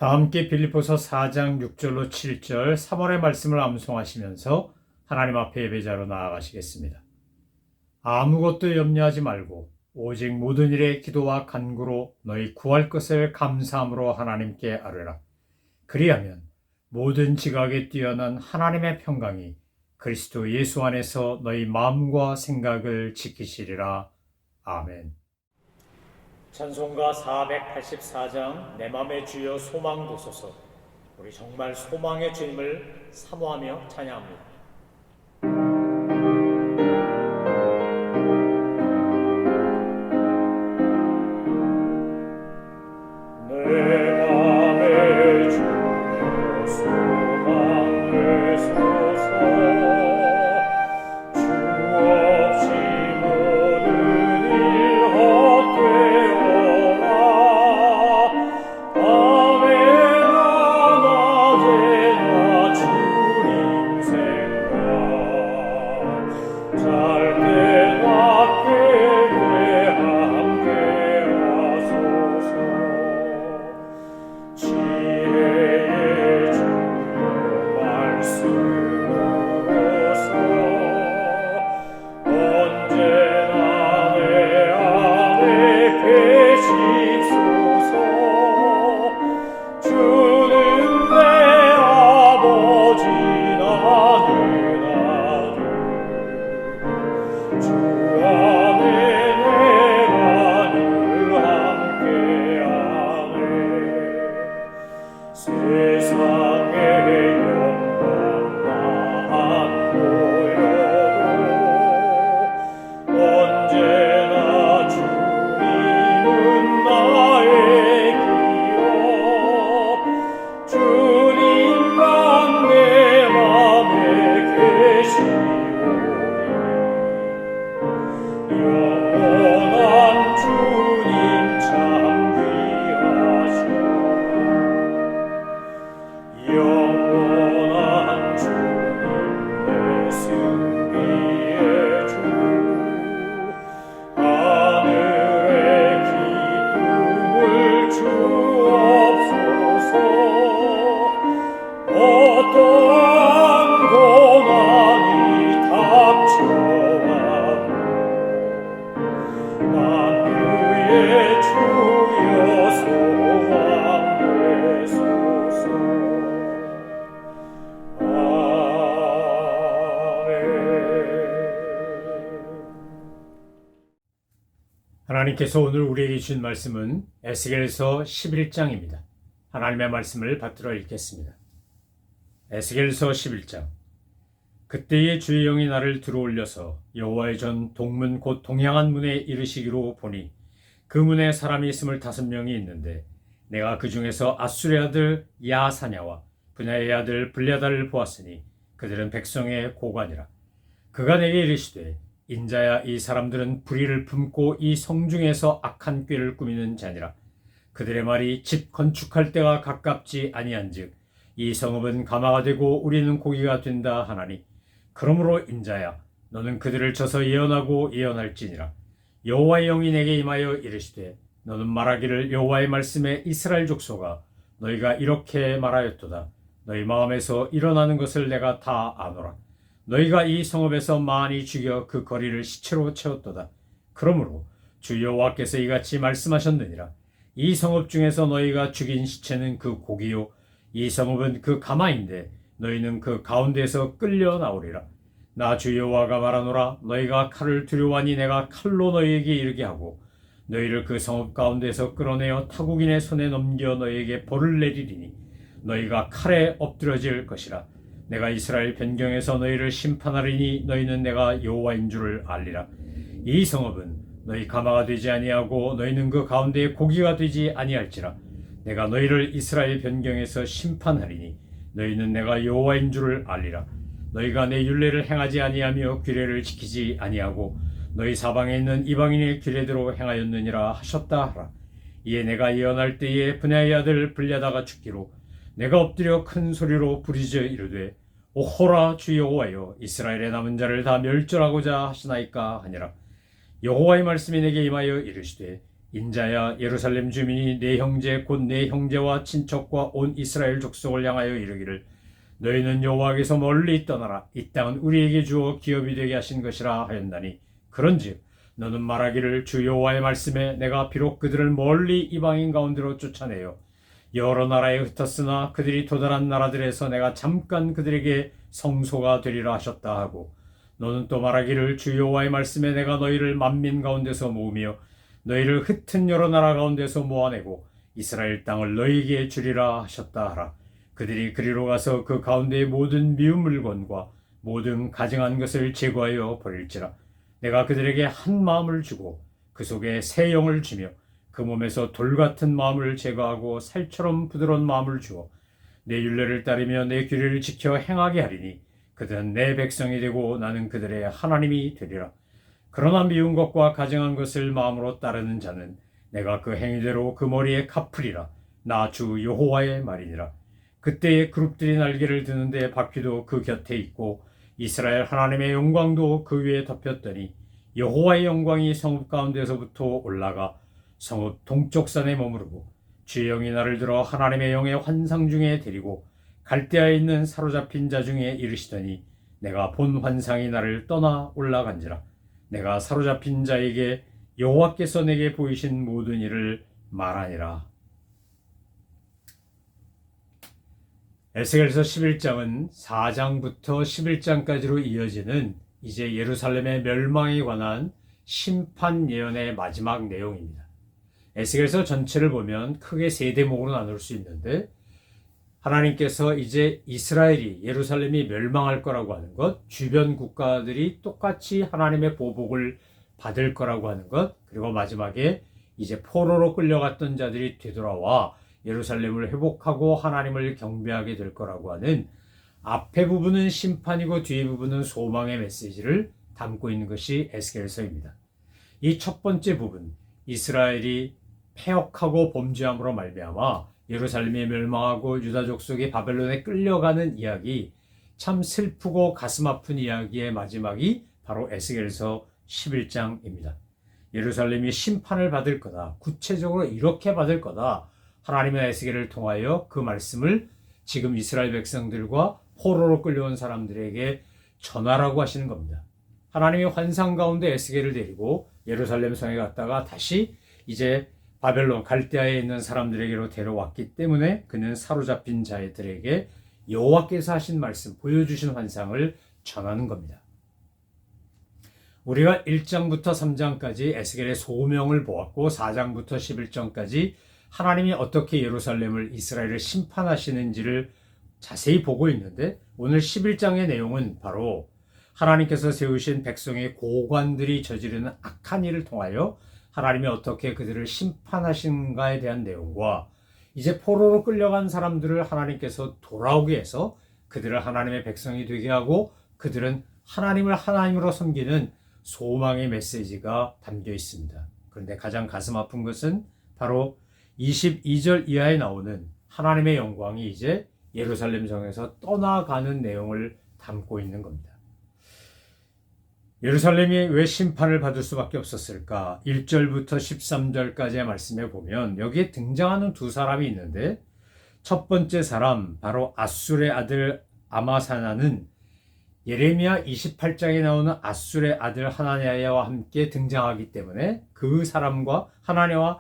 다 함께 빌립보서 4장 6절로 7절 3월의 말씀을 암송하시면서 하나님 앞에 예배자로 나아가시겠습니다. 아무것도 염려하지 말고 오직 모든 일에 기도와 간구로 너희 구할 것을 감사함으로 하나님께 아뢰라. 그리하면 모든 지각에 뛰어난 하나님의 평강이 그리스도 예수 안에서 너희 마음과 생각을 지키시리라. 아멘. 찬송가 484장 내 맘의 주여 소망 도소서. 우리 정말 소망의 주님을 사모하며 찬양합니다. 하나님께서 오늘 우리에게 주신 말씀은 에스겔서 11장입니다. 하나님의 말씀을 받들어 읽겠습니다. 에스겔서 11장. 그때의 주의 영이 나를 들어올려서 여호와의 전 동문 곧 동향한 문에 이르시기로 보니 그 문에 사람이 25명이 있는데 내가 그 중에서 아수르의 아들 야사냐와 분야의 아들 블랴다를 보았으니 그들은 백성의 고관이라. 그가 내게 이르시되 인자야, 이 사람들은 불의를 품고 이 성중에서 악한 꾀를 꾸미는 자니라. 그들의 말이 집 건축할 때가 가깝지 아니한즉 이 성읍은 가마가 되고 우리는 고기가 된다 하나니, 그러므로 인자야, 너는 그들을 쳐서 예언하고 예언할지니라. 여호와의 영이 내게 임하여 이르시되 너는 말하기를 여호와의 말씀에 이스라엘 족속아, 너희가 이렇게 말하였도다. 너희 마음에서 일어나는 것을 내가 다 아노라. 너희가 이 성읍에서 많이 죽여 그 거리를 시체로 채웠도다. 그러므로 주 여호와께서 이같이 말씀하셨느니라. 이 성읍 중에서 너희가 죽인 시체는 그 고기요, 이 성읍은 그 가마인데 너희는 그 가운데에서 끌려 나오리라. 나 주 여호와가 말하노라. 너희가 칼을 두려워하니 내가 칼로 너희에게 이르게 하고 너희를 그 성읍 가운데에서 끌어내어 타국인의 손에 넘겨 너희에게 벌을 내리리니 너희가 칼에 엎드러질 것이라. 내가 이스라엘 변경에서 너희를 심판하리니 너희는 내가 여호와인 줄을 알리라. 이 성읍은 너희 가마가 되지 아니하고 너희는 그 가운데에 고기가 되지 아니할지라. 내가 너희를 이스라엘 변경에서 심판하리니 너희는 내가 여호와인 줄을 알리라. 너희가 내 율례를 행하지 아니하며 규례를 지키지 아니하고 너희 사방에 있는 이방인의 규례대로 행하였느니라 하셨다 하라. 이에 내가 예언할 때에 분야의 아들 블랴다가 죽기로 내가 엎드려 큰 소리로 부르짖어 이르되 오호라 주 여호와여, 이스라엘의 남은 자를 다 멸절하고자 하시나이까 하니라. 여호와의 말씀이 내게 임하여 이르시되 인자야 예루살렘 주민이 내 형제 곧 내 형제와 친척과 온 이스라엘 족속을 향하여 이르기를 너희는 여호와께서 멀리 떠나라 이 땅은 우리에게 주어 기업이 되게 하신 것이라 하였나니 그런즉 너는 말하기를 주 여호와의 말씀에 내가 비록 그들을 멀리 이방인 가운데로 쫓아내어 여러 나라에 흩었으나 그들이 도달한 나라들에서 내가 잠깐 그들에게 성소가 되리라 하셨다 하고 너는 또 말하기를 주 여호와의 말씀에 내가 너희를 만민 가운데서 모으며 너희를 흩은 여러 나라 가운데서 모아내고 이스라엘 땅을 너희에게 주리라 하셨다 하라. 그들이 그리로 가서 그 가운데의 모든 미운 물건과 모든 가증한 것을 제거하여 버릴지라. 내가 그들에게 한 마음을 주고 그 속에 새 영을 주며 그 몸에서 돌 같은 마음을 제거하고 살처럼 부드러운 마음을 주어 내 율례를 따르며 내 규례를 지켜 행하게 하리니 그들은 내 백성이 되고 나는 그들의 하나님이 되리라. 그러나 미운 것과 가증한 것을 마음으로 따르는 자는 내가 그 행위대로 그 머리에 갚으리라. 나 주 여호와의 말이니라. 그때에 그룹들이 날개를 드는데 바퀴도 그 곁에 있고 이스라엘 하나님의 영광도 그 위에 덮였더니 여호와의 영광이 성읍 가운데서부터 올라가 성읍 동쪽산에 머무르고 주의 영이 나를 들어 하나님의 영의 환상 중에 데리고 갈대아에 있는 사로잡힌 자 중에 이르시더니 내가 본 환상이 나를 떠나 올라간지라. 내가 사로잡힌 자에게 여호와께서 내게 보이신 모든 일을 말하니라. 에스겔서 11장은 4장부터 11장까지로 이어지는 이제 예루살렘의 멸망에 관한 심판 예언의 마지막 내용입니다. 에스겔서 전체를 보면 크게 세 대목으로 나눌 수 있는데 하나님께서 이제 이스라엘이 예루살렘이 멸망할 거라고 하는 것, 주변 국가들이 똑같이 하나님의 보복을 받을 거라고 하는 것, 그리고 마지막에 이제 포로로 끌려갔던 자들이 되돌아와 예루살렘을 회복하고 하나님을 경배하게 될 거라고 하는 앞에 부분은 심판이고 뒤에 부분은 소망의 메시지를 담고 있는 것이 에스겔서입니다. 이 첫 번째 부분, 이스라엘이 패역하고 범죄함으로 말미암아 예루살렘이 멸망하고 유다 족속이 바벨론에 끌려가는 이야기, 참 슬프고 가슴 아픈 이야기의 마지막이 바로 에스겔서 11장입니다. 예루살렘이 심판을 받을 거다. 구체적으로 이렇게 받을 거다. 하나님의 에스겔을 통하여 그 말씀을 지금 이스라엘 백성들과 포로로 끌려온 사람들에게 전하라고 하시는 겁니다. 하나님이 환상 가운데 에스겔을 데리고 예루살렘 성에 갔다가 다시 이제 바벨론 갈대아에 있는 사람들에게로 데려왔기 때문에 그는 사로잡힌 자들에게 여호와께서 하신 말씀, 보여주신 환상을 전하는 겁니다. 우리가 1장부터 3장까지 에스겔의 소명을 보았고 4장부터 11장까지 하나님이 어떻게 예루살렘을 이스라엘을 심판하시는지를 자세히 보고 있는데 오늘 11장의 내용은 바로 하나님께서 세우신 백성의 고관들이 저지르는 악한 일을 통하여 하나님이 어떻게 그들을 심판하신가에 대한 내용과 이제 포로로 끌려간 사람들을 하나님께서 돌아오게 해서 그들을 하나님의 백성이 되게 하고 그들은 하나님을 하나님으로 섬기는 소망의 메시지가 담겨 있습니다. 그런데 가장 가슴 아픈 것은 바로 22절 이하에 나오는 하나님의 영광이 이제 예루살렘 성에서 떠나가는 내용을 담고 있는 겁니다. 예루살렘이 왜 심판을 받을 수밖에 없었을까? 1절부터 13절까지의 말씀에 보면 여기에 등장하는 두 사람이 있는데 첫 번째 사람 바로 아술의 아들 아마사나는 예레미야 28장에 나오는 아술의 아들 하나냐와 함께 등장하기 때문에 그 사람과 하나냐와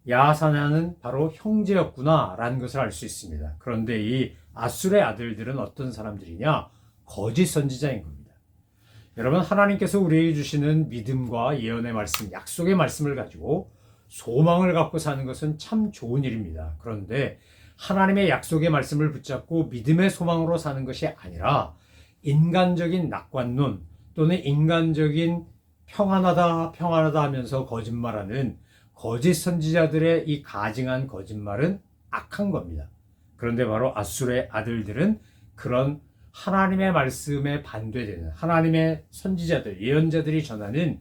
야사냐는 바로 형제였구나라는 것을 알 수 있습니다. 그런데 이 아술의 아들들은 어떤 사람들이냐? 거짓 선지자인 겁니다. 여러분, 하나님께서 우리에게 주시는 믿음과 예언의 말씀, 약속의 말씀을 가지고 소망을 갖고 사는 것은 참 좋은 일입니다. 그런데 하나님의 약속의 말씀을 붙잡고 믿음의 소망으로 사는 것이 아니라 인간적인 낙관론 또는 인간적인 평안하다 하면서 거짓말하는 거짓 선지자들의 이 가증한 거짓말은 악한 겁니다. 그런데 바로 아술의 아들들은 그런 하나님의 말씀에 반대되는 하나님의 선지자들, 예언자들이 전하는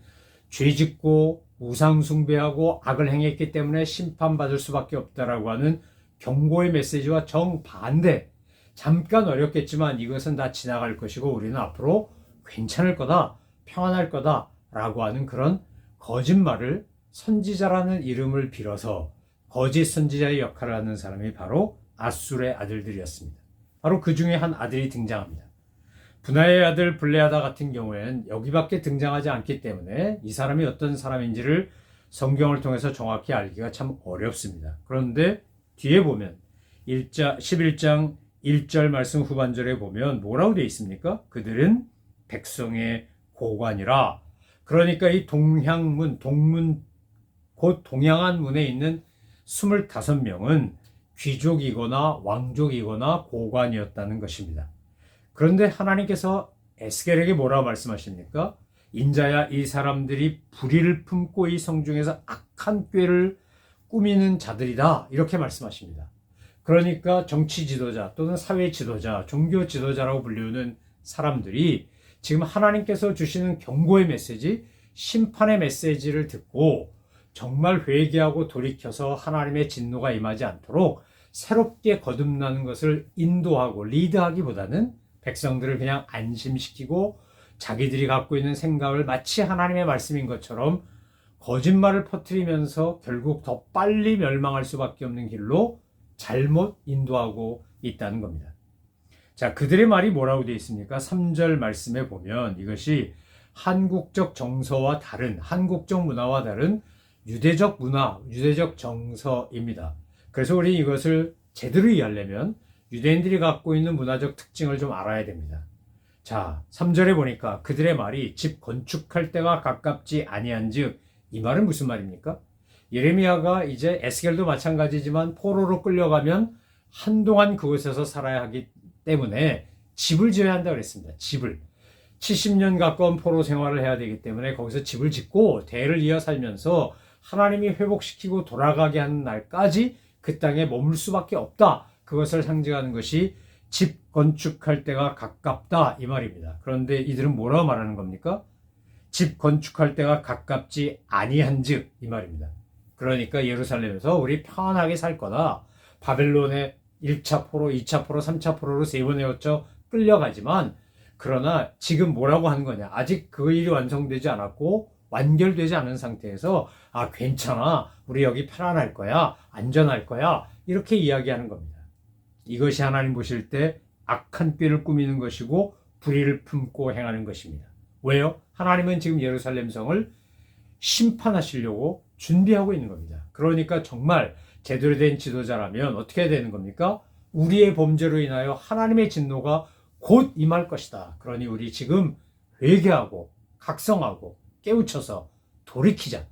죄짓고 우상 숭배하고 악을 행했기 때문에 심판받을 수밖에 없다라고 하는 경고의 메시지와 정반대, 잠깐 어렵겠지만 이것은 다 지나갈 것이고 우리는 앞으로 괜찮을 거다, 평안할 거다 라고 하는 그런 거짓말을 선지자라는 이름을 빌어서 거짓 선지자의 역할을 하는 사람이 바로 아술의 아들들이었습니다. 바로 그 중에 한 아들이 등장합니다. 분하의 아들 블레하다 같은 경우에는 여기밖에 등장하지 않기 때문에 이 사람이 어떤 사람인지를 성경을 통해서 정확히 알기가 참 어렵습니다. 그런데 뒤에 보면 11장 1절 말씀 후반절에 보면 뭐라고 되어 있습니까? 그들은 백성의 고관이라. 그러니까 이 동문 곧 동양한 문에 있는 25명은 귀족이거나 왕족이거나 고관이었다는 것입니다. 그런데 하나님께서 에스겔에게 뭐라고 말씀하십니까? 인자야, 이 사람들이 불의를 품고 이 성중에서 악한 꾀를 꾸미는 자들이다, 이렇게 말씀하십니다. 그러니까 정치 지도자 또는 사회 지도자, 종교 지도자라고 불리우는 사람들이 지금 하나님께서 주시는 경고의 메시지, 심판의 메시지를 듣고 정말 회개하고 돌이켜서 하나님의 진노가 임하지 않도록 새롭게 거듭나는 것을 인도하고 리드하기보다는 백성들을 그냥 안심시키고 자기들이 갖고 있는 생각을 마치 하나님의 말씀인 것처럼 거짓말을 퍼뜨리면서 결국 더 빨리 멸망할 수밖에 없는 길로 잘못 인도하고 있다는 겁니다. 자, 그들의 말이 뭐라고 되어 있습니까? 3절 말씀에 보면 이것이 한국적 정서와 다른, 한국적 문화와 다른 유대적 문화, 유대적 정서입니다. 그래서 우리 이것을 제대로 이해하려면 유대인들이 갖고 있는 문화적 특징을 좀 알아야 됩니다. 자, 3절에 보니까 그들의 말이 집 건축할 때가 가깝지 아니한즉, 이 말은 무슨 말입니까? 예레미야가 이제 에스겔도 마찬가지지만 포로로 끌려가면 한동안 그곳에서 살아야 하기 때문에 집을 지어야 한다고 그랬습니다. 집을. 70년 가까운 포로 생활을 해야 되기 때문에 거기서 집을 짓고 대를 이어 살면서 하나님이 회복시키고 돌아가게 하는 날까지 그 땅에 머물 수밖에 없다. 그것을 상징하는 것이 집 건축할 때가 가깝다, 이 말입니다. 그런데 이들은 뭐라고 말하는 겁니까? 집 건축할 때가 가깝지 아니한즉, 이 말입니다. 그러니까 예루살렘에서 우리 편하게 살 거다. 바벨론의 1차 포로, 2차 포로, 3차 포로로 3번 헤어져 끌려가지만, 그러나 지금 뭐라고 하는 거냐? 아직 그 일이 완성되지 않았고 완결되지 않은 상태에서 괜찮아, 우리 여기 편안할 거야, 안전할 거야, 이렇게 이야기하는 겁니다. 이것이 하나님 보실 때 악한 꾀를 꾸미는 것이고 불의를 품고 행하는 것입니다. 왜요? 하나님은 지금 예루살렘 성을 심판하시려고 준비하고 있는 겁니다. 그러니까 정말 제대로 된 지도자라면 어떻게 해야 되는 겁니까? 우리의 범죄로 인하여 하나님의 진노가 곧 임할 것이다. 그러니 우리 지금 회개하고 각성하고 깨우쳐서 돌이키자.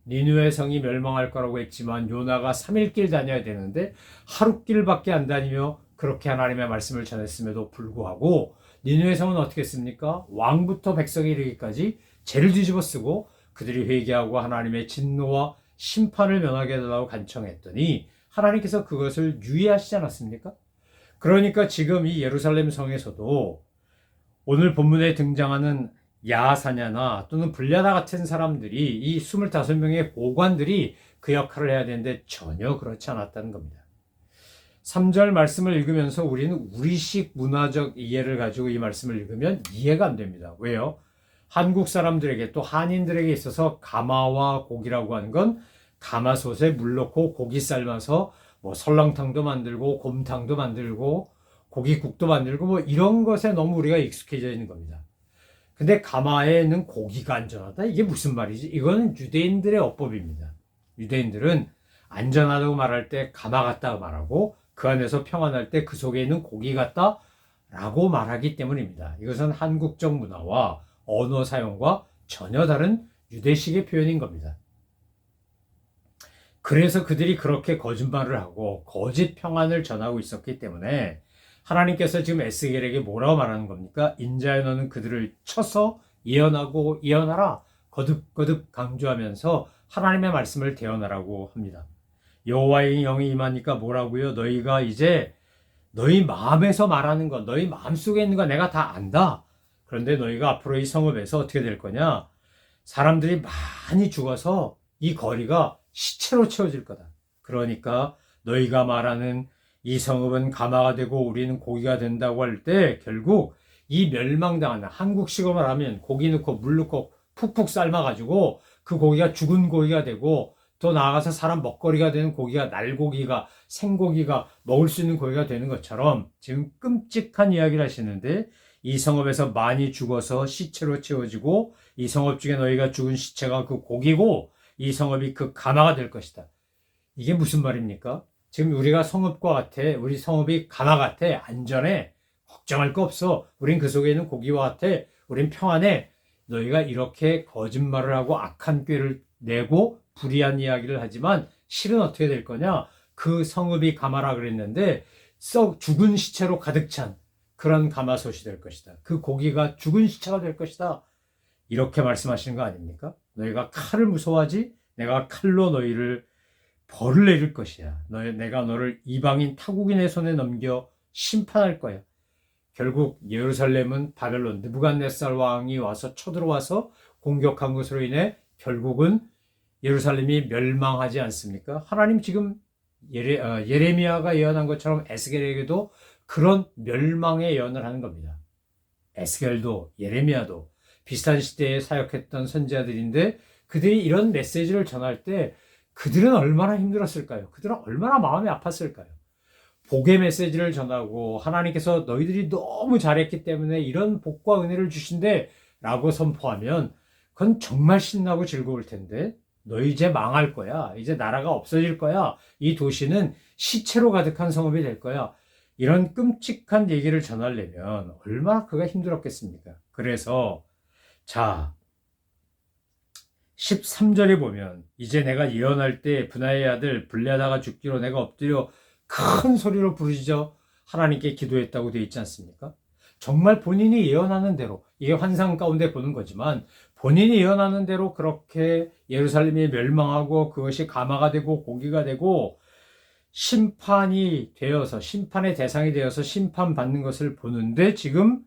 니느웨 성이 멸망할 거라고 했지만 요나가 3일길 다녀야 되는데 하루길밖에 안 다니며 그렇게 하나님의 말씀을 전했음에도 불구하고 니느웨 성은 어떻게 했습니까? 왕부터 백성에 이르기까지 죄를 뒤집어 쓰고 그들이 회개하고 하나님의 진노와 심판을 면하게 해달라고 간청했더니 하나님께서 그것을 유예하시지 않았습니까? 그러니까 지금 이 예루살렘 성에서도 오늘 본문에 등장하는 야사냐나 또는 블랴다 같은 사람들이, 이 25명의 고관들이 그 역할을 해야 되는데 전혀 그렇지 않았다는 겁니다. 3절 말씀을 읽으면서 우리는 우리식 문화적 이해를 가지고 이 말씀을 읽으면 이해가 안 됩니다. 왜요? 한국 사람들에게 또 한인들에게 있어서 가마와 고기라고 하는 건 가마솥에 물 넣고 고기 삶아서 뭐 설렁탕도 만들고 곰탕도 만들고 고기국도 만들고 뭐 이런 것에 너무 우리가 익숙해져 있는 겁니다. 근데 가마에는 고기가 안전하다? 이게 무슨 말이지? 이거는 유대인들의 어법입니다. 유대인들은 안전하다고 말할 때 가마 같다 말하고 그 안에서 평안할 때 그 속에 있는 고기 같다 라고 말하기 때문입니다. 이것은 한국적 문화와 언어 사용과 전혀 다른 유대식의 표현인 겁니다. 그래서 그들이 그렇게 거짓말을 하고 거짓 평안을 전하고 있었기 때문에 하나님께서 지금 에스겔에게 뭐라고 말하는 겁니까? 인자여 너는 그들을 쳐서 예언하고 예언하라, 거듭거듭 강조하면서 하나님의 말씀을 대언하라고 합니다. 여호와의 영이 임하니까 뭐라고요? 너희가 이제 너희 마음에서 말하는 것, 너희 마음속에 있는 거 내가 다 안다. 그런데 너희가 앞으로 이 성읍에서 어떻게 될 거냐? 사람들이 많이 죽어서 이 거리가 시체로 채워질 거다. 그러니까 너희가 말하는 이 성읍은 가마가 되고 우리는 고기가 된다고 할 때 결국 이 멸망당하는, 한국식으로 말하면 고기 넣고 물 넣고 푹푹 삶아가지고 그 고기가 죽은 고기가 되고 더 나아가서 사람 먹거리가 되는 고기가 날고기가 생고기가 먹을 수 있는 고기가 되는 것처럼 지금 끔찍한 이야기를 하시는데 이 성읍에서 많이 죽어서 시체로 채워지고 이 성읍 중에 너희가 죽은 시체가 그 고기고 이 성읍이 그 가마가 될 것이다. 이게 무슨 말입니까? 지금 우리가 성읍과 같아. 우리 성읍이 가마 같아. 안전해. 걱정할 거 없어. 우린 그 속에 있는 고기와 같아. 우린 평안해. 너희가 이렇게 거짓말을 하고 악한 꾀를 내고 불의한 이야기를 하지만 실은 어떻게 될 거냐? 그 성읍이 가마라 그랬는데 썩 죽은 시체로 가득 찬 그런 가마솥이 될 것이다. 그 고기가 죽은 시체가 될 것이다. 이렇게 말씀하시는 거 아닙니까? 너희가 칼을 무서워하지? 내가 칼로 너희를 벌을 내릴 것이야. 내가 너를 이방인 타국인의 손에 넘겨 심판할 거야. 결국 예루살렘은 바벨론 느부갓네살 왕이 와서 쳐들어와서 공격한 것으로 인해 결국은 예루살렘이 멸망하지 않습니까? 하나님 지금 예레미야가 예언한 것처럼 에스겔에게도 그런 멸망의 예언을 하는 겁니다. 에스겔도 예레미야도 비슷한 시대에 사역했던 선지자들인데 그들이 이런 메시지를 전할 때 그들은 얼마나 힘들었을까요? 그들은 얼마나 마음이 아팠을까요? 복의 메시지를 전하고 하나님께서 너희들이 너무 잘했기 때문에 이런 복과 은혜를 주신대 라고 선포하면 그건 정말 신나고 즐거울 텐데 너희 이제 망할 거야. 이제 나라가 없어질 거야. 이 도시는 시체로 가득한 성읍이 될 거야. 이런 끔찍한 얘기를 전하려면 얼마나 그가 힘들었겠습니까? 그래서 자 13절에 보면 이제 내가 예언할 때 분하의 아들 블레다가 죽기로 내가 엎드려 큰 소리로 부르짖어 하나님께 기도했다고 되어 있지 않습니까? 정말 본인이 예언하는 대로 이게 환상 가운데 보는 거지만 본인이 예언하는 대로 그렇게 예루살렘이 멸망하고 그것이 가마가 되고 고기가 되고 심판이 되어서 심판의 대상이 되어서 심판받는 것을 보는데 지금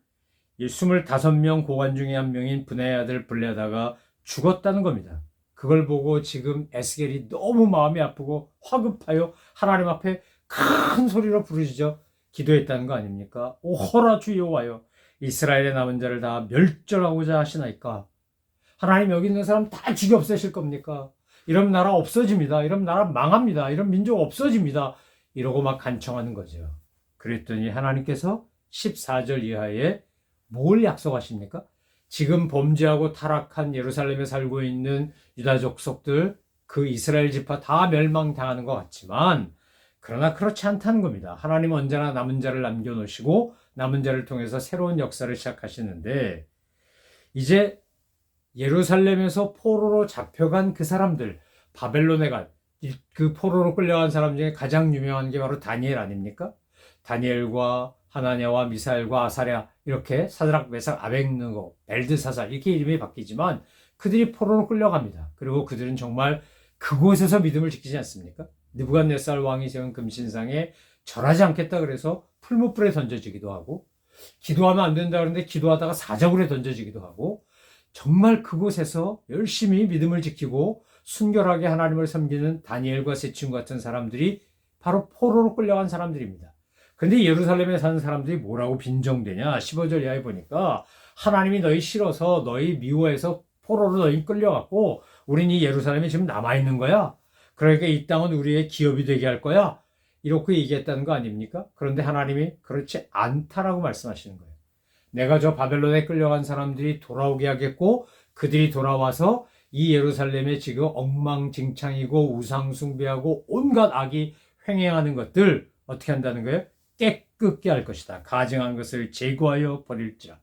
이 25명 고관 중에 한 명인 분하의 아들 블레다가 죽었다는 겁니다. 그걸 보고 지금 에스겔이 너무 마음이 아프고 화급하여 하나님 앞에 큰 소리로 부르짖어 기도했다는 거 아닙니까? 오호라 주 여호와여 이스라엘의 남은 자를 다 멸절하고자 하시나이까? 하나님 여기 있는 사람 다 죽여 없애실 겁니까? 이런 나라 없어집니다. 이런 나라 망합니다. 이런 민족 없어집니다. 이러고 막 간청하는 거죠. 그랬더니 하나님께서 14절 이하에 뭘 약속하십니까? 지금 범죄하고 타락한 예루살렘에 살고 있는 유다 족속들 그 이스라엘 지파 다 멸망당하는 것 같지만 그러나 그렇지 않다는 겁니다. 하나님은 언제나 남은 자를 남겨놓으시고 남은 자를 통해서 새로운 역사를 시작하시는데 이제 예루살렘에서 포로로 잡혀간 그 사람들 바벨론에 간 그 포로로 끌려간 사람 중에 가장 유명한 게 바로 다니엘 아닙니까? 다니엘과 하나냐와 미사엘과 아사랴 이렇게 사드락 메삭 아벳느고 벨드사살 이렇게 이름이 바뀌지만 그들이 포로로 끌려갑니다. 그리고 그들은 정말 그곳에서 믿음을 지키지 않습니까? 느부갓네살 왕이 세운 금신상에 절하지 않겠다 그래서 풀무불에 던져지기도 하고 기도하면 안 된다 그러는데 기도하다가 사자굴에 던져지기도 하고 정말 그곳에서 열심히 믿음을 지키고 순결하게 하나님을 섬기는 다니엘과 세 친구 같은 사람들이 바로 포로로 끌려간 사람들입니다. 근데 예루살렘에 사는 사람들이 뭐라고 빈정대냐? 15절 이하에 보니까 하나님이 너희 싫어서 너희 미워해서 포로로 너희 끌려갔고 우린 이 예루살렘에 지금 남아있는 거야. 그러니까 이 땅은 우리의 기업이 되게 할 거야. 이렇게 얘기했다는 거 아닙니까? 그런데 하나님이 그렇지 않다라고 말씀하시는 거예요. 내가 저 바벨론에 끌려간 사람들이 돌아오게 하겠고 그들이 돌아와서 이 예루살렘에 지금 엉망진창이고 우상 숭배하고 온갖 악이 횡행하는 것들 어떻게 한다는 거예요? 깨끗게 할 것이다. 가증한 것을 제거하여 버릴지라.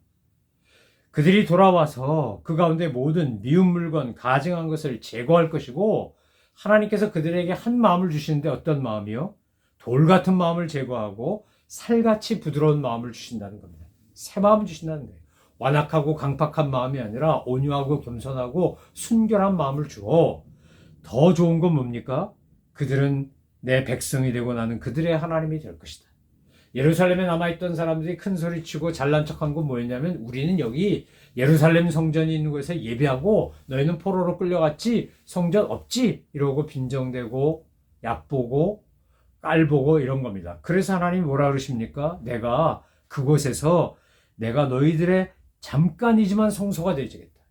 그들이 돌아와서 그 가운데 모든 미운 물건, 가증한 것을 제거할 것이고 하나님께서 그들에게 한 마음을 주시는데 어떤 마음이요? 돌 같은 마음을 제거하고 살같이 부드러운 마음을 주신다는 겁니다. 새 마음을 주신다는 거예요. 완악하고 강팍한 마음이 아니라 온유하고 겸손하고 순결한 마음을 주어 더 좋은 건 뭡니까? 그들은 내 백성이 되고 나는 그들의 하나님이 될 것이다. 예루살렘에 남아있던 사람들이 큰 소리치고 잘난 척한 건 뭐였냐면 우리는 여기 예루살렘 성전이 있는 곳에서 예배하고 너희는 포로로 끌려갔지 성전 없지 이러고 빈정대고 얕보고 깔보고 이런 겁니다. 그래서 하나님이 뭐라 그러십니까? 내가 그곳에서 내가 너희들의 잠깐이지만 성소가 되주겠다.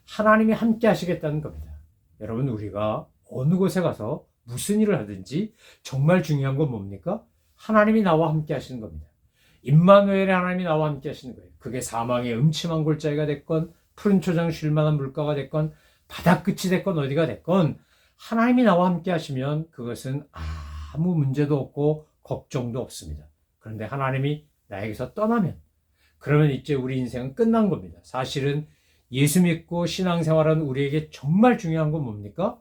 하나님이 함께 하시겠다는 겁니다. 여러분, 우리가 어느 곳에 가서 무슨 일을 하든지 정말 중요한 건 뭡니까? 하나님이 나와 함께 하시는 겁니다. 임마누엘의 하나님이 나와 함께 하시는 거예요. 그게 사망의 음침한 골짜기가 됐건 푸른 초장 쉴 만한 물가가 됐건 바다 끝이 됐건 어디가 됐건 하나님이 나와 함께 하시면 그것은 아무 문제도 없고 걱정도 없습니다. 그런데 하나님이 나에게서 떠나면 그러면 이제 우리 인생은 끝난 겁니다. 사실은 예수 믿고 신앙생활하는 우리에게 정말 중요한 건 뭡니까?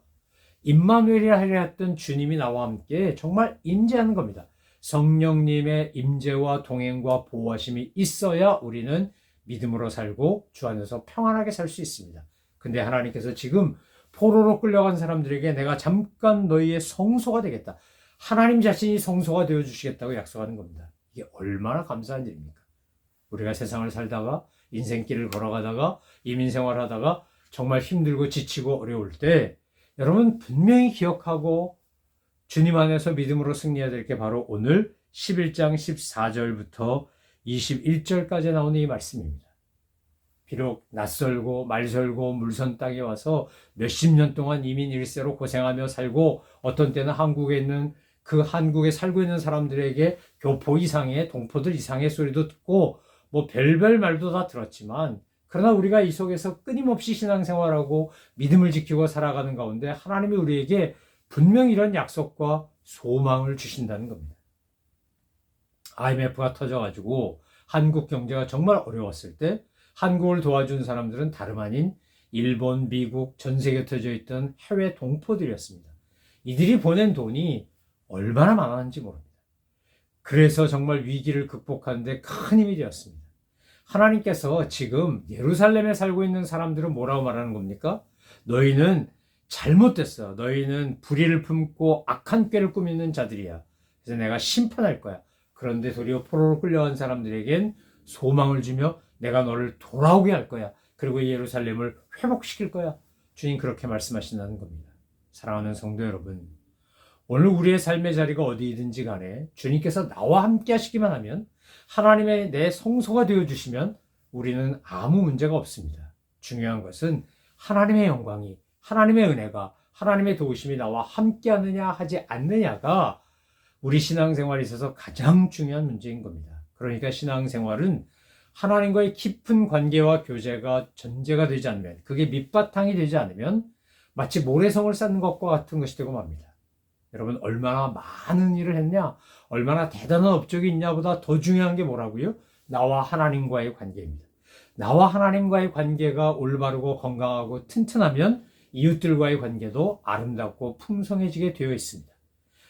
임마누엘이라 하려 했던 주님이 나와 함께 정말 임재하는 겁니다. 성령님의 임재와 동행과 보호하심이 있어야 우리는 믿음으로 살고 주 안에서 평안하게 살 수 있습니다. 근데 하나님께서 지금 포로로 끌려간 사람들에게 내가 잠깐 너희의 성소가 되겠다. 하나님 자신이 성소가 되어주시겠다고 약속하는 겁니다. 이게 얼마나 감사한 일입니까? 우리가 세상을 살다가 인생길을 걸어가다가 이민생활하다가 정말 힘들고 지치고 어려울 때 여러분 분명히 기억하고 주님 안에서 믿음으로 승리해야 될 게 바로 오늘 11장 14절부터 21절까지 나오는 이 말씀입니다. 비록 낯설고 말설고 물선 땅에 와서 몇십 년 동안 이민 일세로 고생하며 살고 어떤 때는 한국에 있는 그 한국에 살고 있는 사람들에게 교포 이상의 동포들 이상의 소리도 듣고 뭐 별별 말도 다 들었지만 그러나 우리가 이 속에서 끊임없이 신앙생활하고 믿음을 지키고 살아가는 가운데 하나님이 우리에게 분명히 이런 약속과 소망을 주신다는 겁니다. IMF가 터져가지고 한국 경제가 정말 어려웠을 때 한국을 도와준 사람들은 다름 아닌 일본, 미국, 전 세계에 터져 있던 해외 동포들이었습니다. 이들이 보낸 돈이 얼마나 많았는지 모릅니다. 그래서 정말 위기를 극복하는데 큰 힘이 되었습니다. 하나님께서 지금 예루살렘에 살고 있는 사람들은 뭐라고 말하는 겁니까? 너희는 잘못됐어. 너희는 불의를 품고 악한 꾀를 꾸미는 자들이야. 그래서 내가 심판할 거야. 그런데 도리어 포로로 끌려간 사람들에겐 소망을 주며 내가 너를 돌아오게 할 거야. 그리고 예루살렘을 회복시킬 거야. 주님 그렇게 말씀하신다는 겁니다. 사랑하는 성도 여러분, 오늘 우리의 삶의 자리가 어디든지 간에 주님께서 나와 함께 하시기만 하면 하나님의 내 성소가 되어주시면 우리는 아무 문제가 없습니다. 중요한 것은 하나님의 영광이 하나님의 은혜가 하나님의 도우심이 나와 함께 하느냐 하지 않느냐가 우리 신앙생활에 있어서 가장 중요한 문제인 겁니다. 그러니까 신앙생활은 하나님과의 깊은 관계와 교제가 전제가 되지 않으면 그게 밑바탕이 되지 않으면 마치 모래성을 쌓는 것과 같은 것이 되고 맙니다. 여러분 얼마나 많은 일을 했냐 얼마나 대단한 업적이 있냐보다 더 중요한 게 뭐라고요? 나와 하나님과의 관계입니다. 나와 하나님과의 관계가 올바르고 건강하고 튼튼하면 이웃들과의 관계도 아름답고 풍성해지게 되어 있습니다.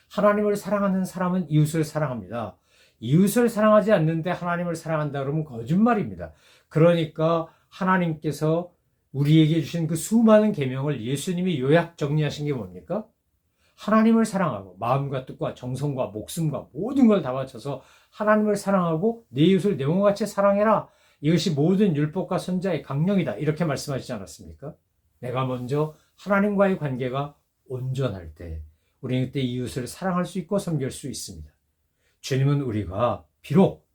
하나님을 사랑하는 사람은 이웃을 사랑합니다. 이웃을 사랑하지 않는데 하나님을 사랑한다 그러면 거짓말입니다. 그러니까 하나님께서 우리에게 주신 그 수많은 계명을 예수님이 요약 정리하신 게 뭡니까? 하나님을 사랑하고 마음과 뜻과 정성과 목숨과 모든 걸 다 바쳐서 하나님을 사랑하고 내 이웃을 내 몸과 같이 사랑해라. 이것이 모든 율법과 선자의 강령이다. 이렇게 말씀하시지 않았습니까? 내가 먼저 하나님과의 관계가 온전할 때 우리는 그때 이웃을 사랑할 수 있고 섬길 수 있습니다. 주님은 우리가 비록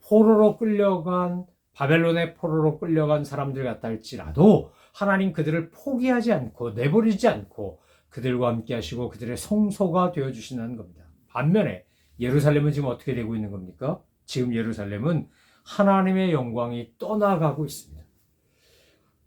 포로로 끌려간 바벨론의 포로로 끌려간 사람들 같다 할지라도 하나님 그들을 포기하지 않고 내버리지 않고 그들과 함께 하시고 그들의 성소가 되어주신다는 겁니다. 반면에 예루살렘은 지금 어떻게 되고 있는 겁니까? 지금 예루살렘은 하나님의 영광이 떠나가고 있습니다.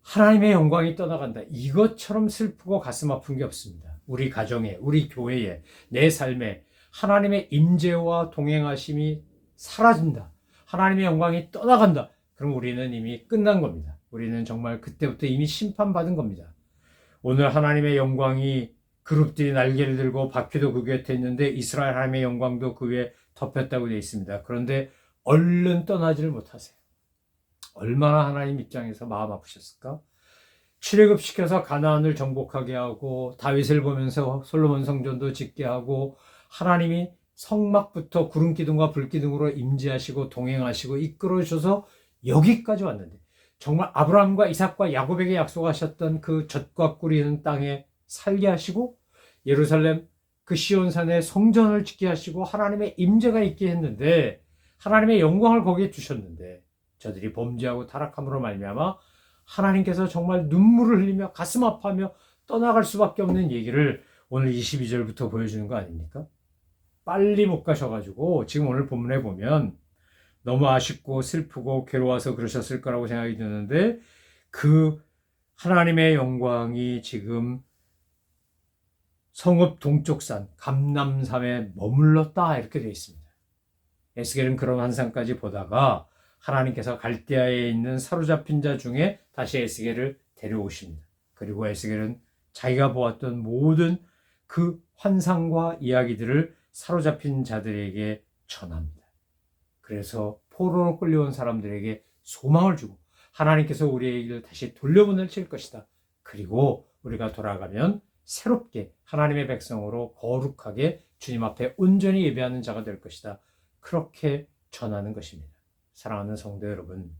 하나님의 영광이 떠나간다. 이것처럼 슬프고 가슴 아픈 게 없습니다. 우리 가정에, 우리 교회에, 내 삶에 하나님의 임재와 동행하심이 사라진다. 하나님의 영광이 떠나간다. 그럼 우리는 이미 끝난 겁니다. 우리는 정말 그때부터 이미 심판받은 겁니다. 오늘 하나님의 영광이 그룹들이 날개를 들고 바퀴도 그 곁에 있는데 이스라엘 하나님의 영광도 그 위에 덮였다고 되어 있습니다. 그런데 얼른 떠나지를 못하세요. 얼마나 하나님 입장에서 마음 아프셨을까? 출애굽시켜서 가나안을 정복하게 하고 다윗을 보면서 솔로몬 성전도 짓게 하고 하나님이 성막부터 구름 기둥과 불 기둥으로 임재하시고 동행하시고 이끌어 주셔서 여기까지 왔는데 정말 아브라함과 이삭과 야곱에게 약속하셨던 그 젖과 꿀이 있는 땅에 살게 하시고 예루살렘 그 시온산에 성전을 짓게 하시고 하나님의 임재가 있게 했는데 하나님의 영광을 거기에 주셨는데 저들이 범죄하고 타락함으로 말미암아 하나님께서 정말 눈물을 흘리며 가슴 아파하며 떠나갈 수밖에 없는 얘기를 오늘 22절부터 보여주는 거 아닙니까? 빨리 못 가셔가지고 지금 오늘 본문에 보면 너무 아쉽고 슬프고 괴로워서 그러셨을 거라고 생각이 드는데 그 하나님의 영광이 지금 성읍 동쪽산 감람산에 머물렀다 이렇게 되어 있습니다. 에스겔은 그런 환상까지 보다가 하나님께서 갈대아에 있는 사로잡힌 자 중에 다시 에스겔을 데려오십니다. 그리고 에스겔은 자기가 보았던 모든 그 환상과 이야기들을 사로잡힌 자들에게 전합니다. 그래서 포로로 끌려온 사람들에게 소망을 주고 하나님께서 우리에게 다시 돌려보내실 것이다. 그리고 우리가 돌아가면 새롭게 하나님의 백성으로 거룩하게 주님 앞에 온전히 예배하는 자가 될 것이다. 그렇게 전하는 것입니다. 사랑하는 성도 여러분,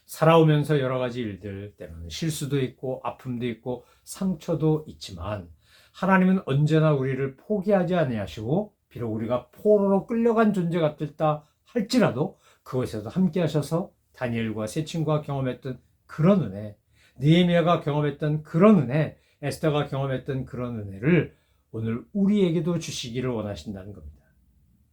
살아오면서 여러 가지 일들 때문에 실수도 있고 아픔도 있고 상처도 있지만 하나님은 언제나 우리를 포기하지 아니하시고 비록 우리가 포로로 끌려간 존재 같다 할지라도 그것에도 함께 하셔서 다니엘과 세 친구가 경험했던 그런 은혜, 느헤미야가 경험했던 그런 은혜, 에스더가 경험했던 그런 은혜를 오늘 우리에게도 주시기를 원하신다는 겁니다.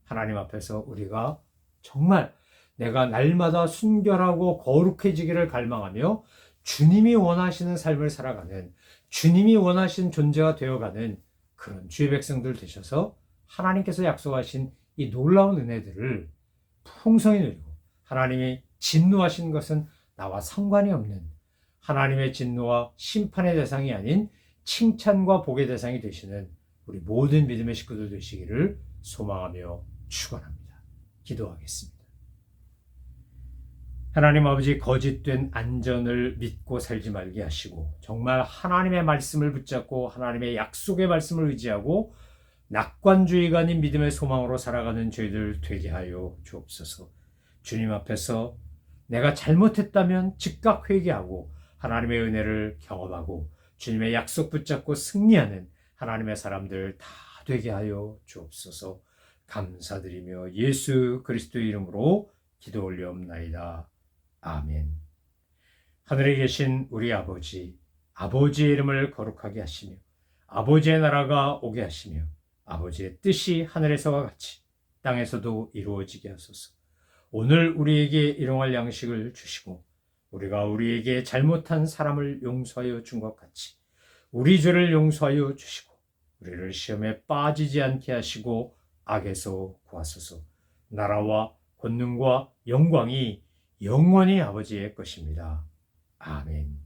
하나님 앞에서 우리가 정말 내가 날마다 순결하고 거룩해지기를 갈망하며 주님이 원하시는 삶을 살아가는, 주님이 원하시는 존재가 되어가는 그런 주의 백성들 되셔서 하나님께서 약속하신 이 놀라운 은혜들을 풍성히 누리고 하나님이 진노하신 것은 나와 상관이 없는 하나님의 진노와 심판의 대상이 아닌 칭찬과 복의 대상이 되시는 우리 모든 믿음의 식구들 되시기를 소망하며 축원합니다. 기도하겠습니다. 하나님 아버지, 거짓된 안전을 믿고 살지 말게 하시고 정말 하나님의 말씀을 붙잡고 하나님의 약속의 말씀을 의지하고 낙관주의가 아닌 믿음의 소망으로 살아가는 저희들 되게 하여 주옵소서. 주님 앞에서 내가 잘못했다면 즉각 회개하고 하나님의 은혜를 경험하고 주님의 약속 붙잡고 승리하는 하나님의 사람들 다 되게 하여 주옵소서. 감사드리며 예수 그리스도의 이름으로 기도 올려옵나이다. 아멘. 하늘에 계신 우리 아버지, 아버지의 이름을 거룩하게 하시며 아버지의 나라가 오게 하시며 아버지의 뜻이 하늘에서와 같이 땅에서도 이루어지게 하소서. 오늘 우리에게 일용할 양식을 주시고 우리가 우리에게 잘못한 사람을 용서하여 준 것 같이 우리 죄를 용서하여 주시고 우리를 시험에 빠지지 않게 하시고 악에서 구하소서. 나라와 권능과 영광이 영원히 아버지의 것입니다. 아멘.